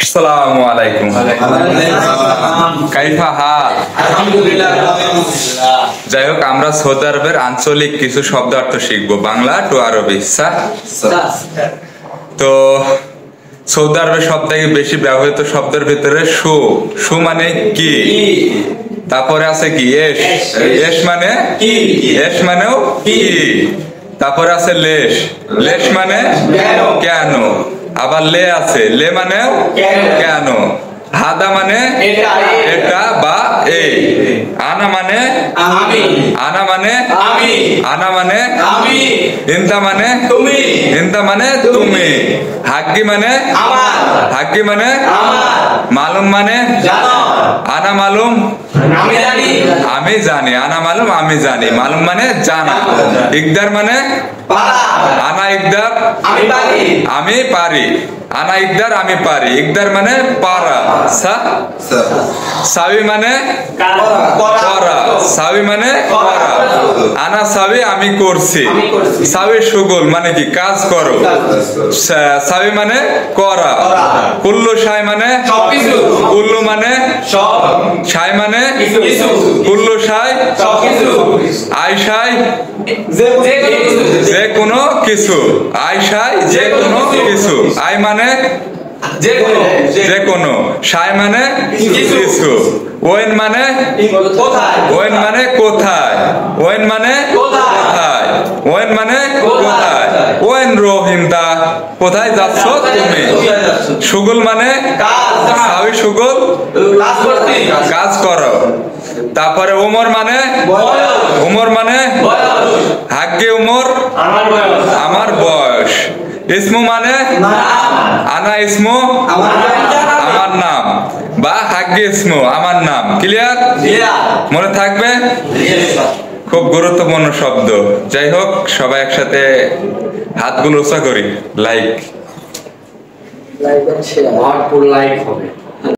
আসসালামু আলাইকুম। কাইফা হাল? যাই হোক, আমরা সৌদি আরবের আঞ্চলিক কিছু শব্দ অর্থ শিখবো, বাংলা টু আরবি। তো সৌদি আরবের সব থেকে বেশি ব্যবহৃত শব্দের ভিতরে সু। সু মানে কি, তারপরে আছে কি এস। এস মানে কি, এস মানেও কি। তারপরে আছে লেশ। লেশ মানে কেন। আবার লে আছে, লে মানে কেন। হাদা মানে এটা বা এই। আনা মানে আমি, আনা মানে আমি, আনা মানে আমি। ইনতা মানে তুমি, ইনতা মানে তুমি। হাগ্গি মানে আমার, হাগ্গি মানে আমার। মালুম মানে জানো, আনা মালুম আমি জানি, আমি জানি। আনা মালুম আমি জানি, মালুম মানে জানা। ইকদার মানে পারা, আনা ইকদার আমি পারি, আমি পারি। আনা ইকদার আমি পারি, ইকদার মানে পারা। সাবি মানে করা, সাবি মানে করা। আনা সাবি আমি করছি, সাবি শুগল মানে কি কাজ করো। সাবি মানে করা। কুল্লু শাই মানে সবকিছু, কুল্লু মানে সব, শাই মানে কিছু, কুল্লু শাই সবকিছু। আয়শাই যে কোনো কিছু, আয়শাই যে কোনো কিছু। আই মানে যে কোনো, শাই মানে কিছু। ওয়েন মানে ওয়েন মানে কোথায়, ওয়েন মানে কোথায়, ওয়েন মানে কোথায়। ওয়েন রোহিন্দা কোথায় যাচ্ছ তুমি। সুগুল মানে সাবি সুগুল কাজ করো। তারপরে উমর মানে উমর মানে হাগ্গে উমর আমার বয়স। ইসমু মানে আনা ইসমু আমার নাম, বা হাগ্গে ইসমু আমার নাম। ক্লিয়ার? মনে থাকবে, খুব গুরুত্বপূর্ণ শব্দ। যাই হোক, সবাই একসাথে হাতগুলো উঁচা করি। লাইক লাইক হবে।